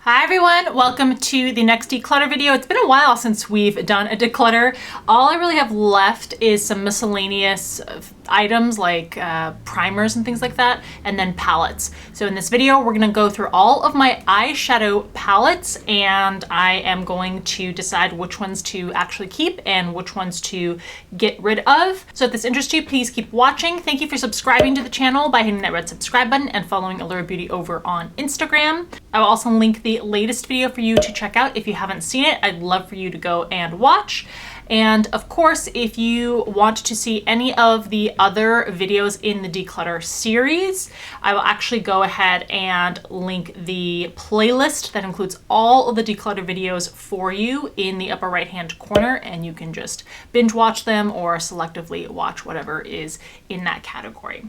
Hi everyone, welcome to the next declutter video. It's been a while since we've done a declutter. All I really have left is some miscellaneous items like primers and things like that, and then palettes. So in this video, we're gonna go through all of my eyeshadow palettes, and I am going to decide which ones to actually keep and which ones to get rid of. So if this interests you, please keep watching. Thank you for subscribing to the channel by hitting that red subscribe button and following Allura Beauty over on Instagram. I will also link the latest video for you to check out if you haven't seen it. I'd love for you to go and watch. And of course, if you want to see any of the other videos in the declutter series, I will actually go ahead and link the playlist that includes all of the declutter videos for you in the upper right hand corner, and you can just binge watch them or selectively watch whatever is in that category.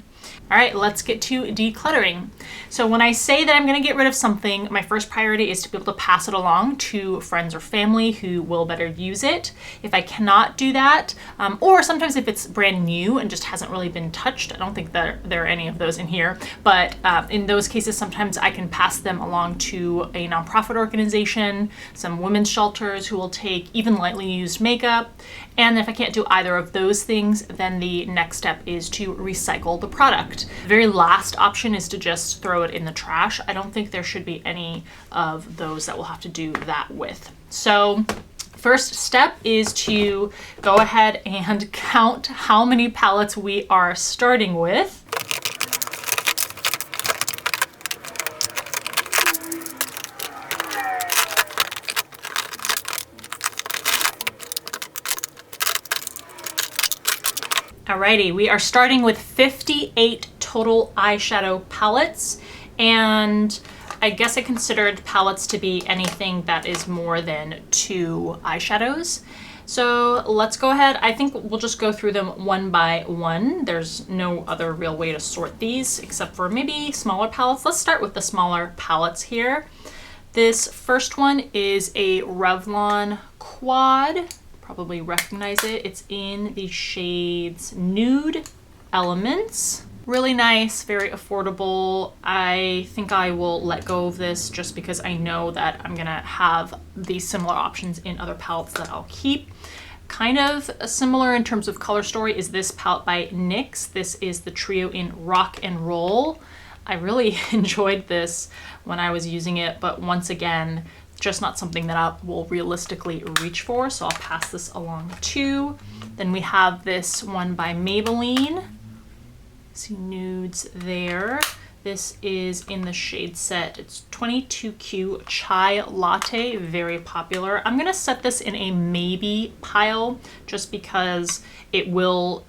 All right, let's get to decluttering. So when I say that I'm going to get rid of something, my first priority is to be able to pass it along to friends or family who will better use it. If I cannot do that, or sometimes if it's brand new and just hasn't really been touched, I don't think that there are any of those in here, but in those cases, sometimes I can pass them along to a nonprofit organization, some women's shelters who will take even lightly used makeup. And if I can't do either of those things, then the next step is to recycle the product. The very last option is to just throw it in the trash. I don't think there should be any of those that we'll have to do that with. So first step is to go ahead and count how many palettes we are starting with. Alrighty, we are starting with 58 total eyeshadow palettes, and I guess I considered palettes to be anything that is more than 2 eyeshadows. So let's go ahead. I think we'll just go through them one by one. There's no other real way to sort these except for maybe smaller palettes. Let's start with the smaller palettes here. This first one is a Revlon Quad. Probably recognize it. It's in the shades Nude, Elements. Really nice, very affordable. I think I will let go of this just because I know that I'm gonna have these similar options in other palettes that I'll keep. Kind of similar in terms of color story is this palette by NYX. This is the trio in Rock and Roll. I really enjoyed this when I was using it, but once again, just not something that I will realistically reach for, so I'll pass this along too. Then we have this one by Maybelline. See Nudes there. This is in the shade set. It's 22Q Chai Latte, very popular. I'm gonna set this in a maybe pile just because it will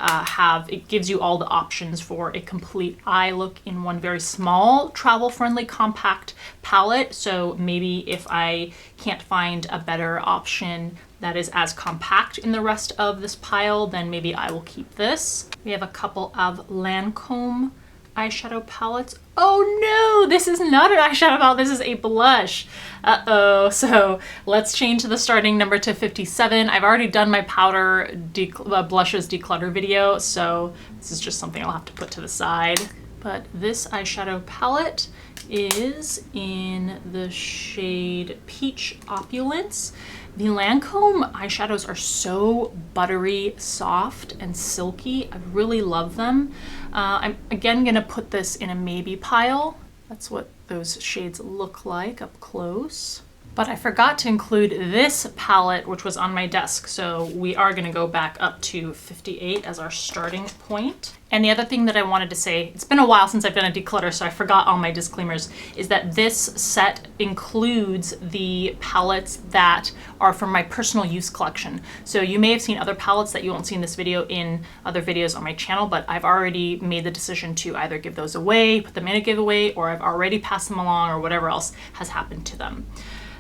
it gives you all the options for a complete eye look in one very small, travel-friendly, compact palette. So maybe if I can't find a better option that is as compact in the rest of this pile, then maybe I will keep this. We have a couple of Lancome eyeshadow palettes. Oh no, this is not an eyeshadow palette, this is a blush. Uh-oh, so let's change the starting number to 57. I've already done my powder blushes declutter video, so this is just something I'll have to put to the side. But this eyeshadow palette is in the shade Peach Opulence. The Lancome eyeshadows are so buttery, soft, and silky. I really love them. I'm again gonna put this in a maybe pile. That's what those shades look like up close. But I forgot to include this palette, which was on my desk. So we are gonna go back up to 58 as our starting point. And the other thing that I wanted to say, it's been a while since I've done a declutter, so I forgot all my disclaimers, is that this set includes the palettes that are from my personal use collection. So you may have seen other palettes that you won't see in this video in other videos on my channel, but I've already made the decision to either give those away, put them in a giveaway, or I've already passed them along, or whatever else has happened to them.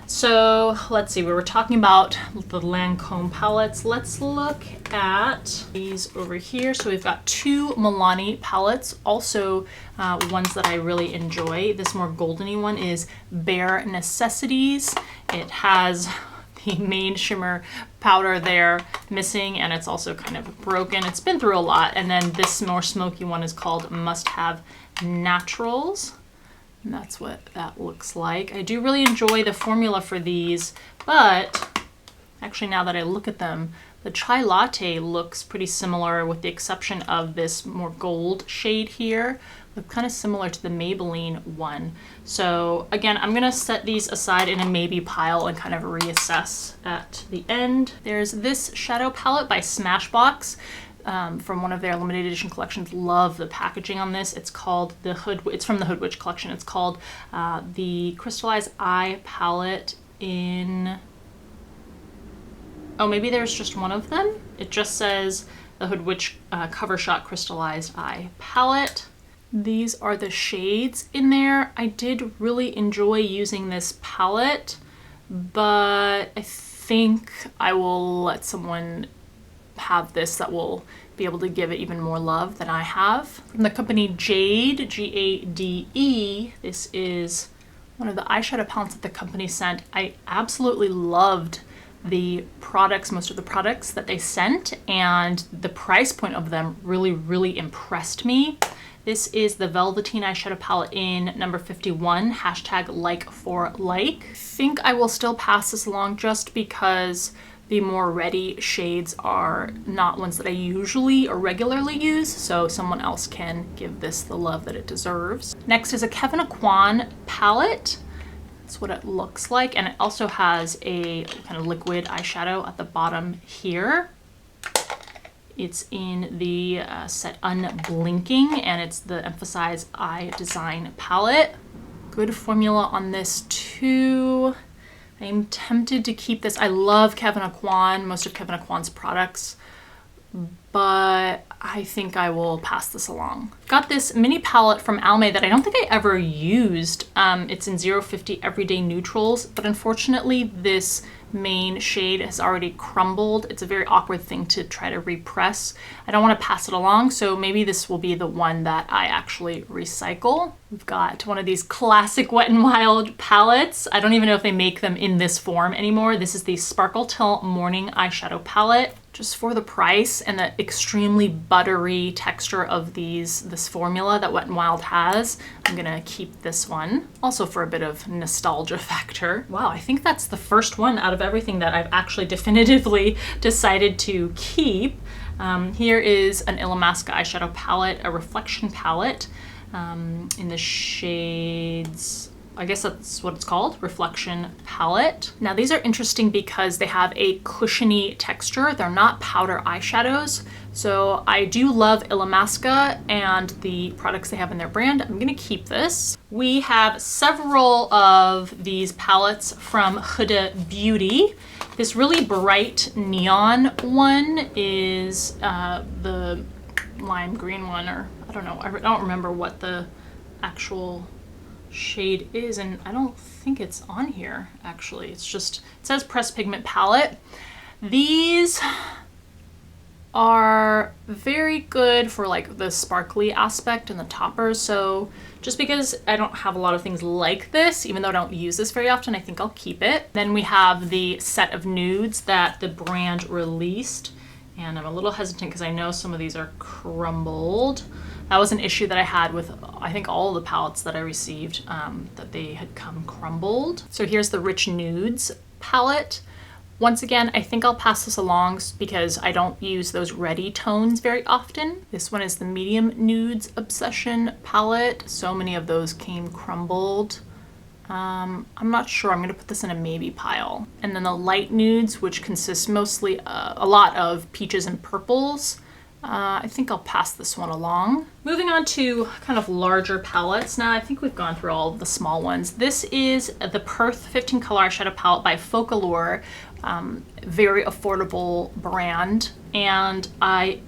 So let's see, we were talking about the Lancome palettes. Let's look at these over here. So we've got 2 Milani palettes, also ones that I really enjoy. This more goldeny one is Bare Necessities. It has the main shimmer powder there missing, and it's also kind of broken. It's been through a lot. And then this more smoky one is called Must Have Naturals. And that's what that looks like. I do really enjoy the formula for these, but actually now that I look at them, the Chai Latte looks pretty similar with the exception of this more gold shade here. Look kind of similar to the Maybelline one. So again, I'm gonna set these aside in a maybe pile and kind of reassess at the end. There's this shadow palette by Smashbox. From one of their limited edition collections. Love the packaging on this. It's called it's from the Hood Witch collection. It's called the Crystallized Eye Palette in, oh, maybe there's just one of them. It just says the Hood Witch Cover Shot Crystallized Eye Palette. These are the shades in there. I did really enjoy using this palette, but I think I will let someone have this that will be able to give it even more love than I have. From the company Jade, G-A-D-E, this is one of the eyeshadow palettes that the company sent. I absolutely loved the products, most of the products that they sent, and the price point of them really, really impressed me. This is the Velveteen eyeshadow palette in number 51, hashtag like for like. I think I will still pass this along just because the more ready shades are not ones that I usually or regularly use, so someone else can give this the love that it deserves. Next is a Kevyn Aucoin palette. That's what it looks like, and it also has a kind of liquid eyeshadow at the bottom here. It's in the set Unblinking, and it's the Emphasize Eye Design palette. Good formula on this too. I'm tempted to keep this. I love Kevyn Aucoin, most of Kevyn Aucoin's products, but I think I will pass this along. Got this mini palette from Almay that I don't think I ever used. It's in 050 Everyday Neutrals, but unfortunately this main shade has already crumbled. It's a very awkward thing to try to repress. I don't want to pass it along, so maybe this will be the one that I actually recycle. We've got one of these classic Wet n Wild palettes. I don't even know if they make them in this form anymore. This is the Sparkle Till Morning eyeshadow palette. Just for the price and the extremely buttery texture of this formula that Wet n Wild has, I'm gonna keep this one. Also for a bit of nostalgia factor. Wow, I think that's the first one out of everything that I've actually definitively decided to keep. Here is an Illamasqua eyeshadow palette, a reflection palette in the shades, I guess that's what it's called, Reflection Palette. Now these are interesting because they have a cushiony texture. They're not powder eyeshadows. So I do love Illamasqua and the products they have in their brand. I'm gonna keep this. We have several of these palettes from Huda Beauty. This really bright neon one is the lime green one, or I don't know, I don't remember what the actual shade is, and I don't think it's on here actually. It's just, it says Pressed Pigment Palette. These are very good for like the sparkly aspect and the toppers, so just because I don't have a lot of things like this, even though I don't use this very often, I think I'll keep it. Then we have the set of nudes that the brand released, and I'm a little hesitant because I know some of these are crumbled. That was an issue that I had with, I think, all the palettes that I received, that they had come crumbled. So here's the Rich Nudes palette. Once again, I think I'll pass this along because I don't use those ready tones very often. This one is the Medium Nudes Obsession palette. So many of those came crumbled. I'm not sure, I'm gonna put this in a maybe pile. And then the Light Nudes, which consists mostly, a lot of peaches and purples. I think I'll pass this one along. Moving on to kind of larger palettes. Now I think we've gone through all of the small ones. This is the Perth 15 color eyeshadow palette by Focallure. Very affordable brand, and I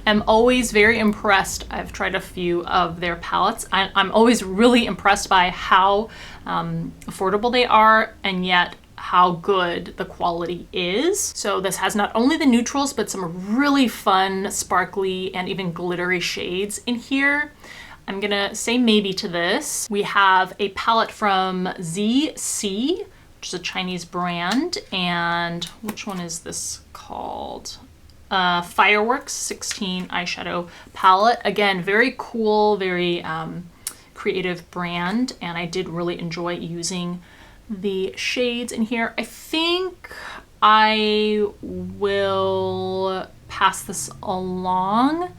am always very impressed. I've tried a few of their palettes. I'm always really impressed by how affordable they are, and yet how good the quality is. So this has not only the neutrals, but some really fun, sparkly, and even glittery shades in here. I'm gonna say maybe to this. We have a palette from ZC, which is a Chinese brand, and which one is this called? Fireworks 16 eyeshadow palette. Again, very cool, very creative brand, and I did really enjoy using the shades in here. I think I will pass this along,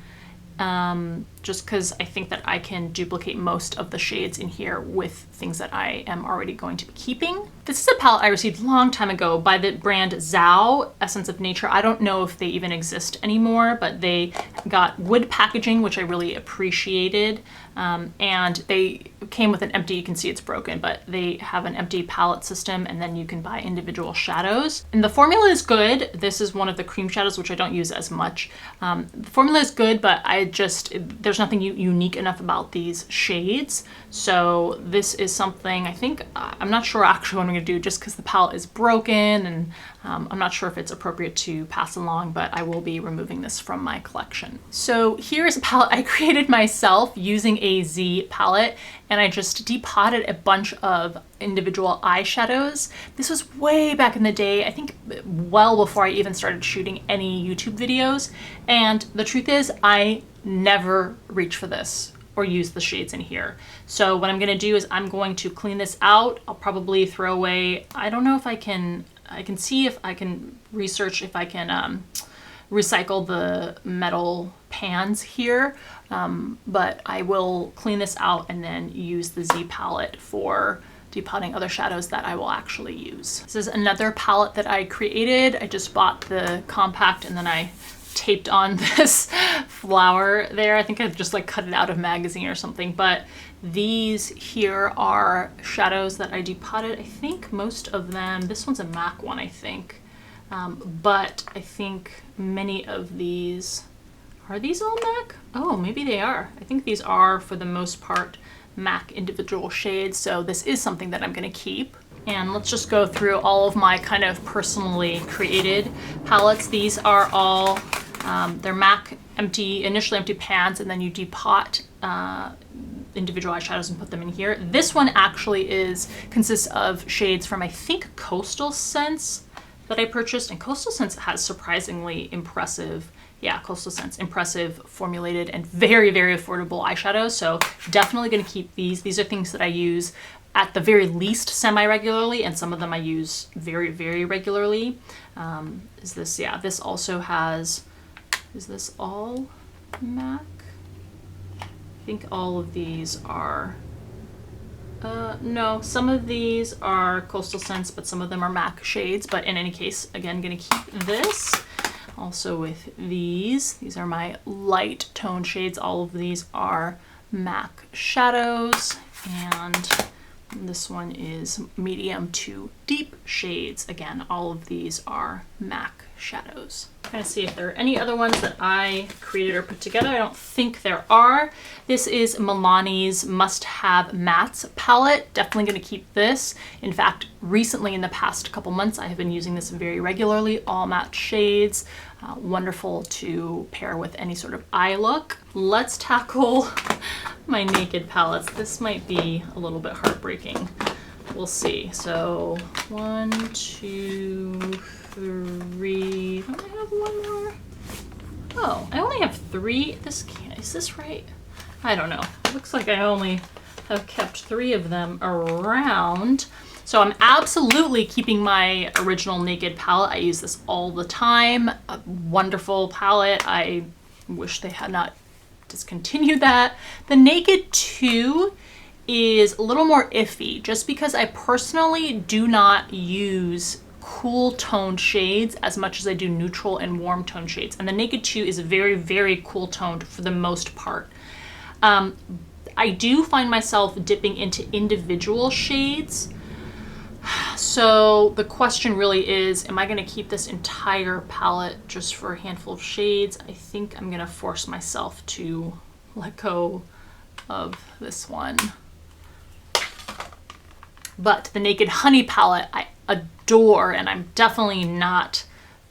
just because I think that I can duplicate most of the shades in here with things that I am already going to be keeping. This is a palette I received a long time ago by the brand Zao, Essence of Nature. I don't know if they even exist anymore, but they got wood packaging, which I really appreciated. And they came with an empty, you can see it's broken, but they have an empty palette system, and then you can buy individual shadows. And the formula is good. This is one of the cream shadows, which I don't use as much. The formula is good, but there's nothing unique enough about these shades. So this is something I think, I'm not sure actually what I'm gonna do, just because the palette is broken, and I'm not sure if it's appropriate to pass along, but I will be removing this from my collection. So here's a palette I created myself using a Z palette, and I just depotted a bunch of individual eyeshadows. This was way back in the day, I think well before I even started shooting any YouTube videos. And the truth is, I never reach for this or use the shades in here. So what I'm gonna do is I'm going to clean this out. I'll probably throw away, I don't know if I can see if I can research if I can recycle the metal pans here, but I will clean this out and then use the Z palette for depotting other shadows that I will actually use. This is another palette that I created. I just bought the compact and then I taped on this flower there. I think I just like cut it out of magazine or something, but these here are shadows that I depotted. I think most of them, this one's a MAC one, I think. But I think many of these, are these all MAC? Oh, maybe they are. I think these are, for the most part, MAC individual shades. So this is something that I'm gonna keep. And let's just go through all of my kind of personally created palettes. These are all, they're MAC initially empty pans, and then you depot individual eyeshadows and put them in here. This one actually consists of shades from, I think, Coastal Scents that I purchased, and Coastal Scents has surprisingly impressive, Coastal Scents, impressive formulated and very, very affordable eyeshadows. So definitely gonna keep these. These are things that I use at the very least semi-regularly, and some of them I use very, very regularly. This also has, is this all MAC? I think all of these are, no, some of these are Coastal Scents, but some of them are MAC shades. But in any case, again, gonna keep this. Also with these are my light tone shades. All of these are MAC shadows, and this one is medium to deep shades. Again, all of these are MAC shadows. I'm gonna see if there are any other ones that I created or put together. I don't think there are. This is Milani's Must Have Mattes palette. Definitely gonna keep this. In fact, recently in the past couple months, I have been using this very regularly, all matte shades. Wonderful to pair with any sort of eye look. Let's tackle my Naked palettes. This might be a little bit heartbreaking. We'll see. So 1, 2, 3. Don't I have one more? Oh, I only have 3. Is this right? I don't know. It looks like I only have kept 3 of them around. So I'm absolutely keeping my original Naked palette. I use this all the time. A wonderful palette. I wish they had not discontinued that. The Naked 2 is a little more iffy, just because I personally do not use cool toned shades as much as I do neutral and warm tone shades. And the Naked 2 is very, very cool toned for the most part. I do find myself dipping into individual shades. So the question really is, am I going to keep this entire palette just for a handful of shades? I think I'm going to force myself to let go of this one. But the Naked Honey palette I adore, and I'm definitely not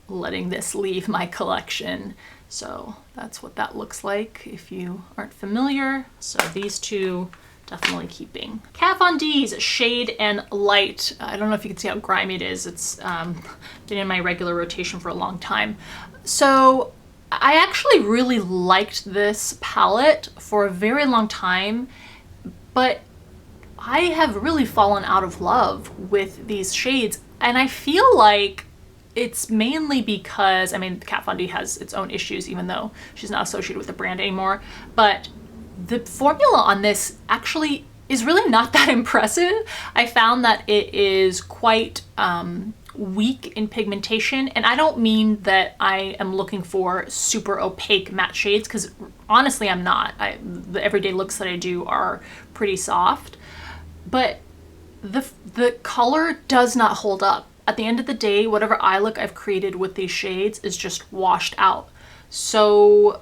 letting this leave my collection. So that's what that looks like if you aren't familiar. So these two definitely keeping. Kat Von D's Shade and Light. I don't know if you can see how grimy it is. It's been in my regular rotation for a long time. So I actually really liked this palette for a very long time, but I have really fallen out of love with these shades, and I feel like it's mainly because, I mean, Kat Von D has its own issues, even though she's not associated with the brand anymore, but the formula on this actually is really not that impressive. I found that it is quite weak in pigmentation, and I don't mean that I am looking for super opaque matte shades, because honestly I'm not. The everyday looks that I do are pretty soft, but the color does not hold up. At the end of the day, whatever eye look I've created with these shades is just washed out. So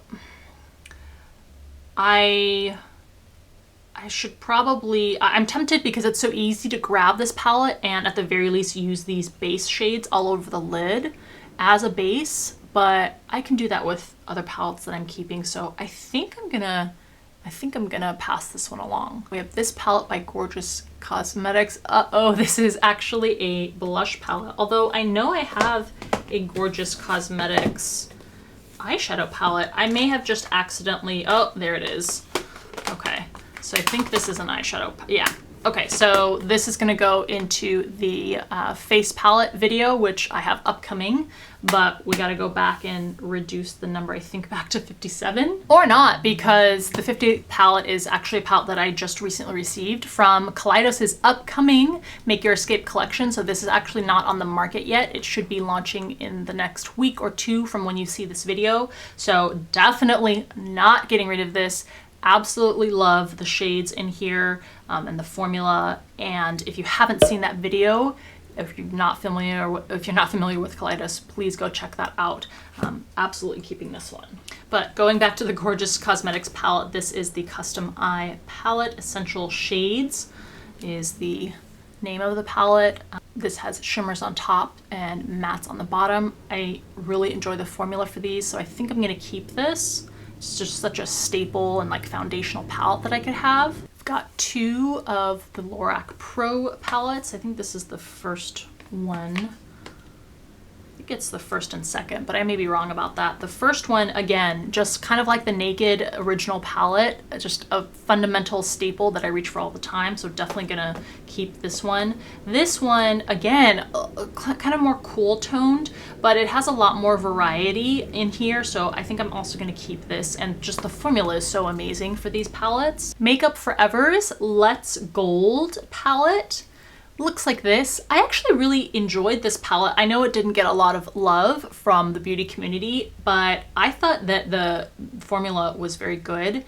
I should probably, I'm tempted because it's so easy to grab this palette and at the very least use these base shades all over the lid as a base, but I can do that with other palettes that I'm keeping. So I think I'm gonna pass this one along. We have this palette by Gorgeous Cosmetics. Uh-oh, this is actually a blush palette. Although I know I have a Gorgeous Cosmetics eyeshadow palette. I may have just accidentally, oh, there it is. Okay, so I think this is an eyeshadow, yeah. Okay, so this is gonna go into the face palette video, which I have upcoming, but we gotta go back and reduce the number, I think, back to 57. Or not, because the 50th palette is actually a palette that I just recently received from Kaleidos's upcoming Make Your Escape collection. So this is actually not on the market yet. It should be launching in the next week or two from when you see this video. So definitely not getting rid of this. Absolutely love the shades in here and the formula. And if you haven't seen that video, if you're not familiar with Kaleidos, please go check that out. Absolutely keeping this one. But going back to the Gorgeous Cosmetics palette, this is the Custom Eye Palette. Essential Shades is the name of the palette. This has shimmers on top and mattes on the bottom. I really enjoy the formula for these, so I think I'm gonna keep this. It's just such a staple and like foundational palette that I could have. I've got two of the Lorac Pro palettes. I think this is the first one. I think it's the first and second, but I may be wrong about that. The first one, again, just kind of like the Naked original palette, just a fundamental staple that I reach for all the time, so definitely gonna keep this one. This one, again, kind of more cool toned, but it has a lot more variety in here, so I think I'm also gonna keep this, and just the formula is so amazing for these palettes. Makeup Forever's Let's Gold palette looks like this. I actually really enjoyed this palette. I know it didn't get a lot of love from the beauty community, but I thought that the formula was very good.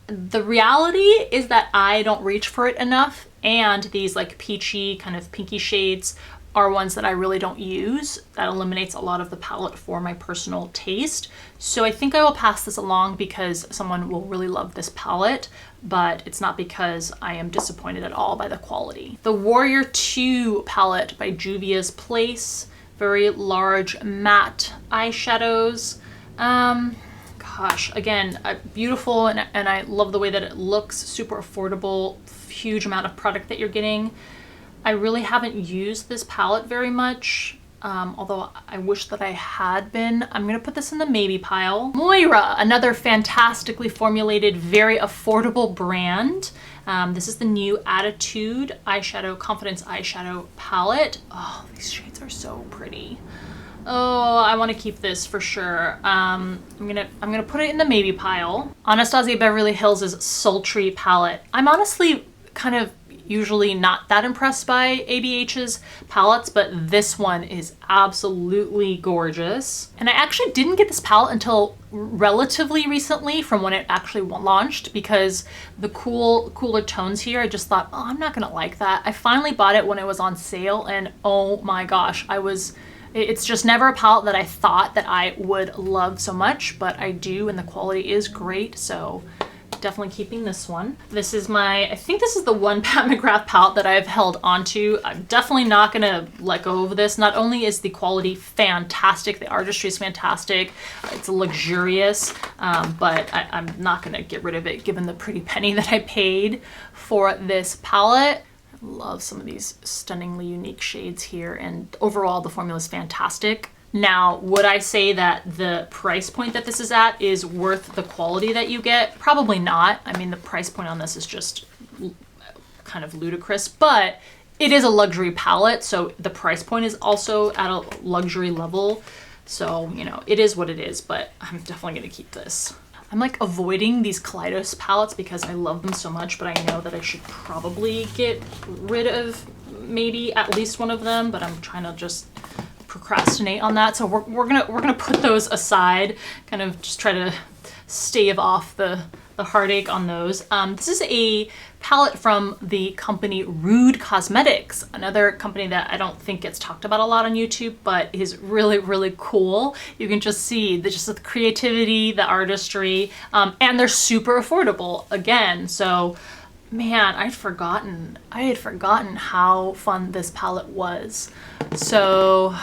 The reality is that I don't reach for it enough, and these like peachy kind of pinky shades are ones that I really don't use. That eliminates a lot of the palette for my personal taste. So I think I will pass this along because someone will really love this palette, but it's not because I am disappointed at all by the quality. The Warrior 2 palette by Juvia's Place. Very large matte eyeshadows. Gosh, again, beautiful, and I love the way that it looks. Super affordable, huge amount of product that you're getting. I really haven't used this palette very much, although I wish that I had been. I'm gonna put this in the maybe pile. Moira, another fantastically formulated, very affordable brand. This is the new Attitude eyeshadow, Confidence eyeshadow palette. Oh, these shades are so pretty. Oh, I want to keep this for sure. I'm gonna put it in the maybe pile. Anastasia Beverly Hills' Sultry palette. I'm honestly kind of usually not that impressed by ABH's palettes, but this one is absolutely gorgeous. And I actually didn't get this palette until relatively recently from when it actually launched, because the cooler tones here, I just thought, oh, I'm not gonna like that. I finally bought it when it was on sale, and oh my gosh, it's just never a palette that I thought that I would love so much, but I do, and the quality is great, so definitely keeping this one. This is I think this is the one Pat McGrath palette that I've held onto. I'm definitely not gonna let go of this. Not only is the quality fantastic, the artistry is fantastic, it's luxurious, but I'm not gonna get rid of it given the pretty penny that I paid for this palette. I love some of these stunningly unique shades here, and overall the formula is fantastic. Now, would I say that the price point that this is at is worth the quality that you get? Probably not. I mean, the price point on this is just kind of ludicrous, but it is a luxury palette, so the price point is also at a luxury level. So, you know, it is what it is, but I'm definitely gonna keep this. I'm like avoiding these Kaleidos palettes because I love them so much, but I know that I should probably get rid of maybe at least one of them, but I'm trying to just procrastinate on that. So we're gonna put those aside, kind of just try to stave off the heartache on those. This is a palette from the company Rude Cosmetics, another company that I don't think gets talked about a lot on YouTube, but is really, really cool. You can just see the creativity, the artistry, and they're super affordable again. So, man, I had forgotten how fun this palette was. So,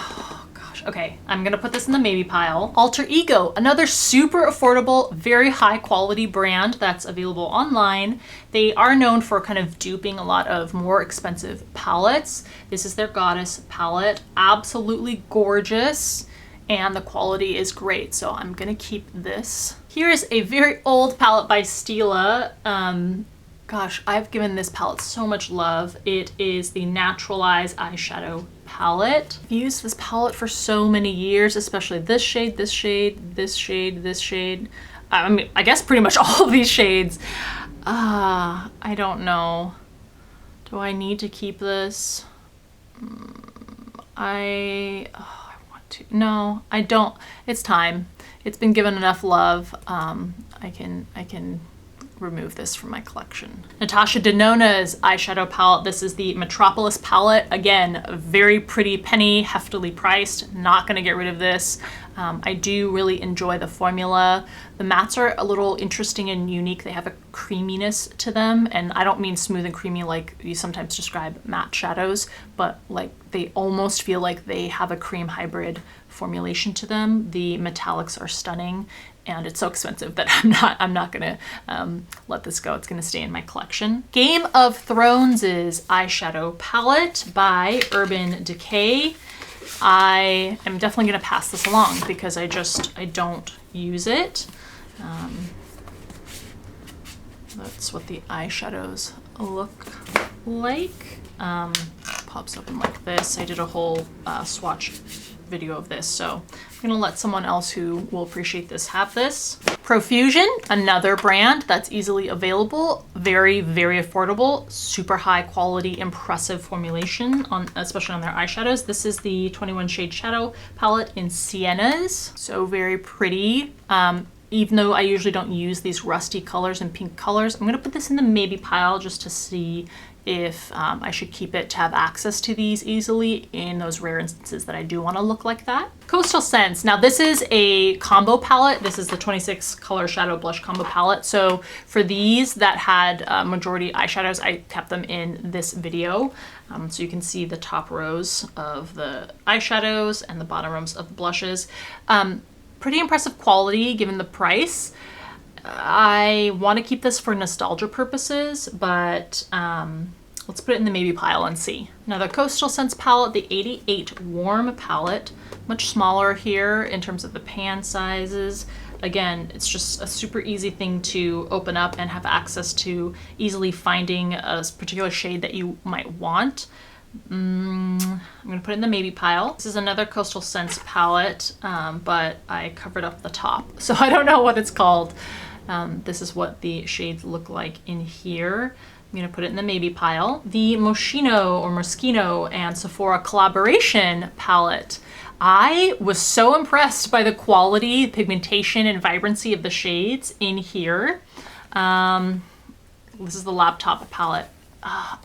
okay, I'm gonna put this in the maybe pile. Alter Ego, another super affordable, very high quality brand that's available online. They are known for kind of duping a lot of more expensive palettes. This is their Goddess palette, absolutely gorgeous, and the quality is great, so I'm gonna keep this. Here is a very old palette by Stila. Gosh, I've given this palette so much love. It is the Naturalize eyeshadow palette. I've used this palette for so many years, especially this shade, this shade, this shade, this shade. I mean, I guess pretty much all of these shades. I don't know. Do I need to keep this? I want to. No, I don't. It's time. It's been given enough love. I can remove this from my collection. Natasha Denona's eyeshadow palette. This is the Metropolis palette. Again, a very pretty penny, heftily priced. Not gonna get rid of this. I do really enjoy the formula. The mattes are a little interesting and unique. They have a creaminess to them, and I don't mean smooth and creamy like you sometimes describe matte shadows, but like they almost feel like they have a cream hybrid formulation to them. The metallics are stunning, and it's so expensive that I'm not gonna let this go. It's gonna stay in my collection. Game of Thrones' eyeshadow palette by Urban Decay. I am definitely gonna pass this along because I don't use it. That's what the eyeshadows look like. Pops open like this. I did a whole swatch video of this, so I'm gonna let someone else who will appreciate this have this. Profusion, another brand that's easily available, very, very affordable, super high quality, impressive formulation, especially on their eyeshadows. This is the 21 Shade Shadow palette in Siennas, so very pretty. Even though I usually don't use these rusty colors and pink colors, I'm gonna put this in the maybe pile just to see if I should keep it to have access to these easily in those rare instances that I do want to look like that. Coastal Scents. Now this is a combo palette. This is the 26 color shadow blush combo palette. So for these that had majority eyeshadows, I kept them in this video. So you can see the top rows of the eyeshadows and the bottom rows of the blushes. Pretty impressive quality given the price. I want to keep this for nostalgia purposes, but let's put it in the maybe pile and see. Another Coastal Scents palette, the 88 Warm palette, much smaller here in terms of the pan sizes. Again, it's just a super easy thing to open up and have access to, easily finding a particular shade that you might want. I'm gonna put it in the maybe pile. This is another Coastal Scents palette, but I covered up the top, so I don't know what it's called. This is what the shades look like in here. I'm gonna put it in the maybe pile. The Moschino and Sephora collaboration palette. I was so impressed by the quality, pigmentation, and vibrancy of the shades in here. This is the Laptop palette.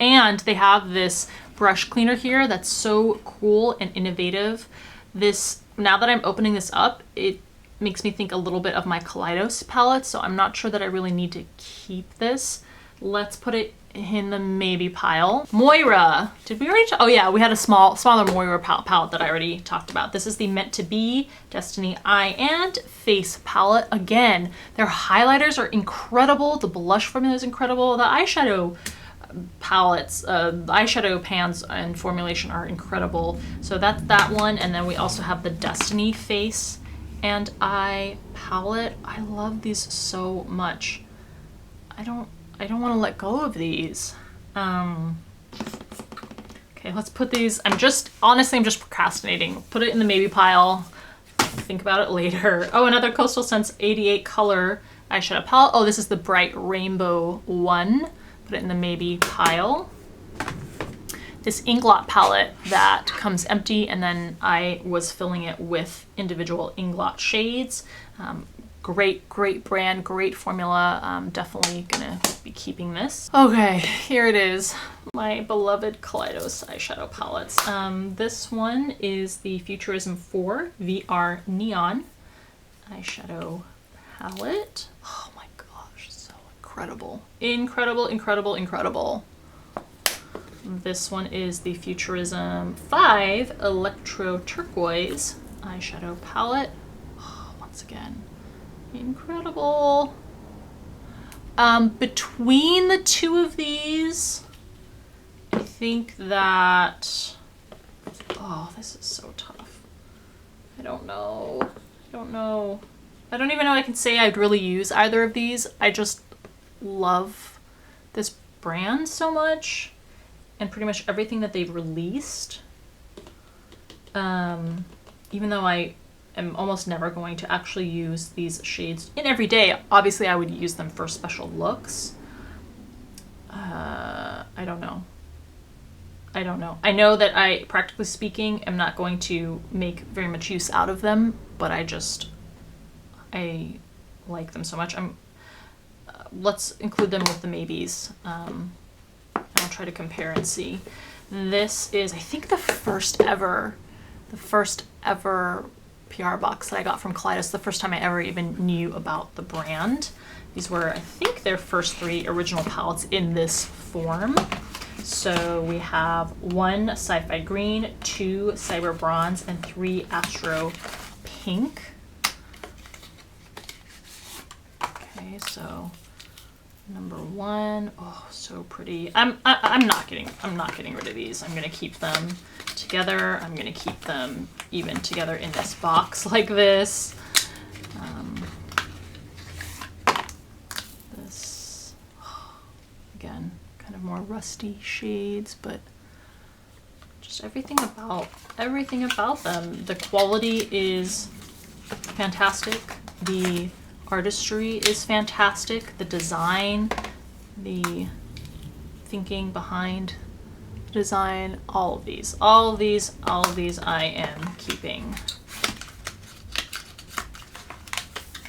And they have this brush cleaner here that's so cool and innovative. This, now that I'm opening this up, it makes me think a little bit of my Kaleidos palette, so I'm not sure that I really need to keep this. Let's put it in the maybe pile. Moira, did we already oh yeah, we had a smaller Moira palette that I already talked about. This is the Meant to Be, Destiny Eye and Face palette. Again, their highlighters are incredible, the blush formula is incredible, the eyeshadow palettes, eyeshadow pans and formulation are incredible. So that's that one, and then we also have the Destiny Face and Eye palette. I love these so much. I I don't want to let go of these. Okay, let's put these, honestly, I'm just procrastinating. Put it in the maybe pile. Think about it later. Oh, another Coastal Scents 88 color eyeshadow palette. Oh, this is the Bright Rainbow one. Put it in the maybe pile. This Inglot palette that comes empty, and then I was filling it with individual Inglot shades. Great brand, great formula. Definitely gonna be keeping this. Okay, here it is. My beloved Kaleidos eyeshadow palettes. This one is the Futurism 4 VR Neon eyeshadow palette. Oh my gosh, so incredible. Incredible. This one is the Futurism 5 Electro Turquoise eyeshadow palette. Oh, once again, incredible. Between the two of these, I think that, oh, this is so tough. I don't know. I don't even know I can say I'd really use either of these. I just love this brand so much and pretty much everything that they've released. Even though I am almost never going to actually use these shades in every day. Obviously, I would use them for special looks. I don't know. I know that I, practically speaking, am not going to make very much use out of them, but I like them so much. Let's include them with the maybes. I'll try to compare and see. This is, I think, the first ever PR box that I got from Kaleidos, the first time I ever even knew about the brand. These were, I think, their first 3 original palettes in this form. So we have 1 Sci-Fi Green, 2 Cyber Bronze, and 3 Astro Pink. Okay, so number 1, oh, so pretty. I'm not getting rid of these. I'm gonna keep them together. I'm gonna keep them even together in this box like this. This, again, kind of more rusty shades, but just everything about them. The quality is fantastic. The artistry is fantastic. The design, the thinking behind the design, all of these I am keeping.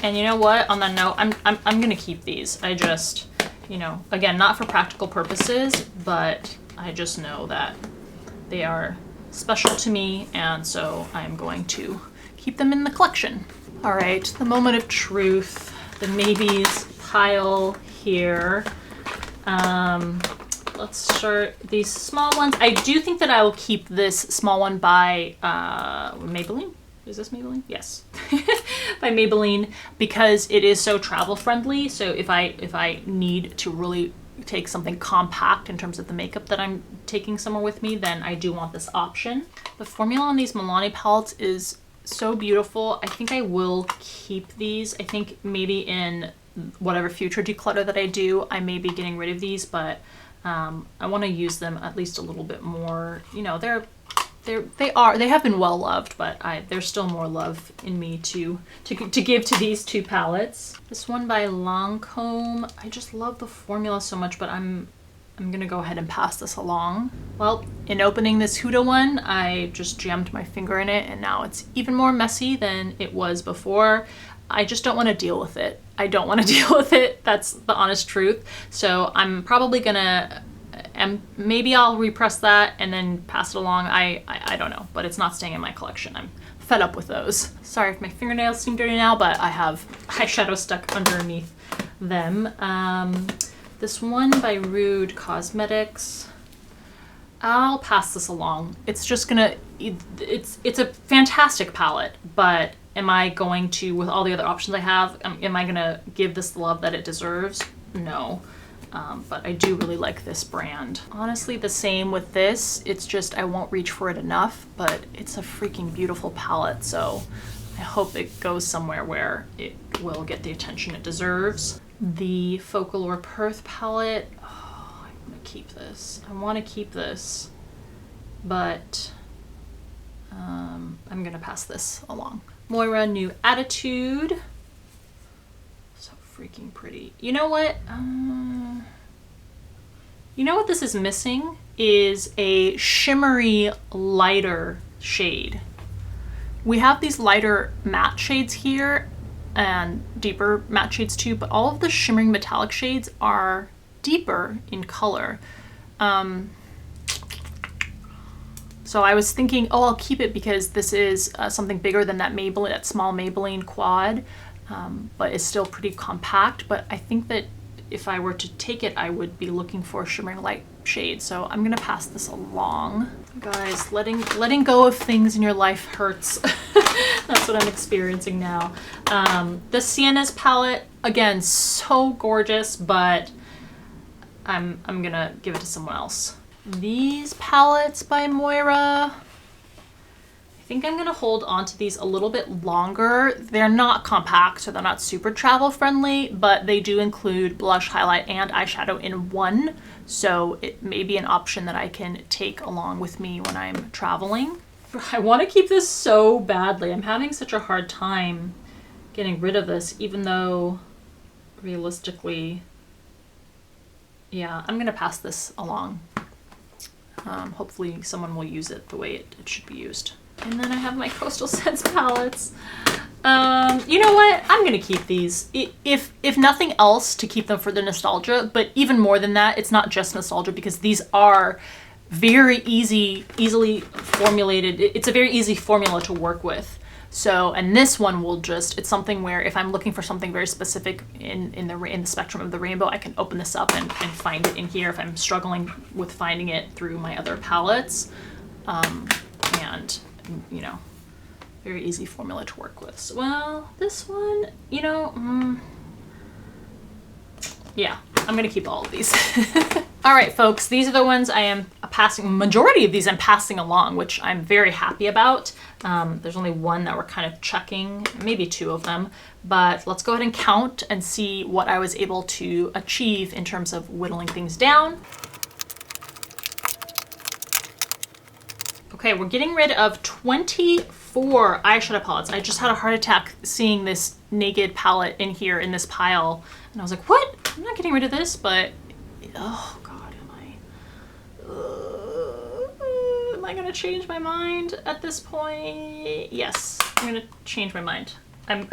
And you know what? On that note, I'm gonna keep these. I just, you know, again, not for practical purposes, but I just know that they are special to me, and so I'm going to keep them in the collection. All right, the moment of truth, the maybes pile here. Let's start these small ones. I do think that I will keep this small one by Maybelline. Is this Maybelline? Yes. By Maybelline, because it is so travel friendly. So if I need to really take something compact in terms of the makeup that I'm taking somewhere with me, then I do want this option. The formula on these Milani palettes is so beautiful. I think I will keep these. I think maybe in whatever future declutter that I do, I may be getting rid of these, but I want to use them at least a little bit more. You know, they have been well loved, but there's still more love in me to give to these 2 palettes. This one by Lancome, I just love the formula so much, but I'm gonna go ahead and pass this along. Well, in opening this Huda one, I just jammed my finger in it, and now it's even more messy than it was before. I just don't want to deal with it. I don't want to deal with it. That's the honest truth. So I'm probably gonna, maybe I'll repress that and then pass it along. I don't know, but it's not staying in my collection. I'm fed up with those. Sorry if my fingernails seem dirty now, but I have eyeshadow stuck underneath them. This one by Rude Cosmetics, I'll pass this along. It's just gonna, it's a fantastic palette, but am I going to, with all the other options I have, am I gonna give this the love that it deserves? No. But I do really like this brand. Honestly, the same with this. It's just I won't reach for it enough, but it's a freaking beautiful palette, so I hope it goes somewhere where it will get the attention it deserves. the Focal or Perth palette. Oh, I'm gonna keep this. I want to keep this, but I'm gonna pass this along. Moira New Attitude. So freaking pretty. You know what? You know what this is missing is a shimmery, lighter shade. We have these lighter matte shades here and deeper matte shades too, but all of the shimmering metallic shades are deeper in color. So I was thinking, oh, I'll keep it because this is something bigger than that Maybelline, that small Maybelline quad, but it's still pretty compact. But I think that if I were to take it, I would be looking for a shimmering light shade. So I'm gonna pass this along. Guys, letting go of things in your life hurts. That's what I'm experiencing now. The Sienna's palette, again, so gorgeous, but I'm gonna give it to someone else. These palettes by Moira, I think I'm gonna hold on to these a little bit longer. They're not compact, so they're not super travel friendly, but they do include blush, highlight, and eyeshadow in one. So it may be an option that I can take along with me when I'm traveling. I wanna keep this so badly. I'm having such a hard time getting rid of this, even though realistically, yeah, I'm gonna pass this along. Hopefully someone will use it the way it should be used. And then I have my Coastal Scents palettes. You know what? I'm gonna keep these. If nothing else, to keep them for the nostalgia, but even more than that, it's not just nostalgia because these are very easily formulated. It's a very easy formula to work with. So, and this one will just, it's something where if I'm looking for something very specific in the spectrum of the rainbow, I can open this up and find it in here if I'm struggling with finding it through my other palettes. And, you know, very easy formula to work with. So, well, this one, you know, yeah, I'm gonna keep all of these. All right, folks, these are the ones I am passing, majority of these I'm passing along, which I'm very happy about. There's only one that we're kind of checking, maybe two of them, but let's go ahead and count and see what I was able to achieve in terms of whittling things down. Okay, we're getting rid of 24 eyeshadow palettes. I just had a heart attack seeing this Naked palette in here in this pile, and I was like, what? I'm not getting rid of this, but oh God, am I gonna change my mind at this point? Yes, I'm gonna change my mind. I'm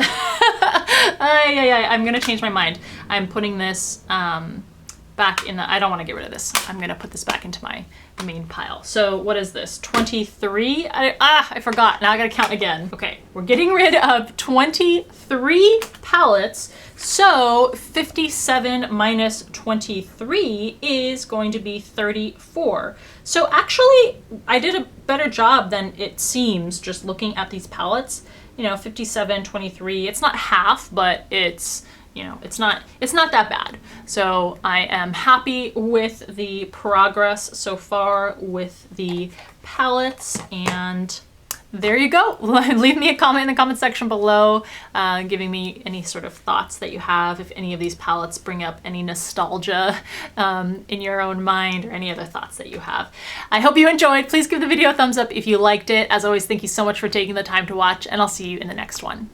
gonna change my mind. I'm putting this back in the, I don't want to get rid of this. I'm gonna put this back into my main pile. So what is this? 23? I forgot. Now I gotta count again. Okay, we're getting rid of 23 palettes. So 57 minus 23 is going to be 34. So actually, I did a better job than it seems just looking at these palettes. You know, 57, 23, it's not half, but it's, you know, it's not that bad. So I am happy with the progress so far with the palettes, and there you go. Leave me a comment in the comment section below, giving me any sort of thoughts that you have, if any of these palettes bring up any nostalgia in your own mind, or any other thoughts that you have. I hope you enjoyed. Please give the video a thumbs up if you liked it. As always, thank you so much for taking the time to watch, and I'll see you in the next one.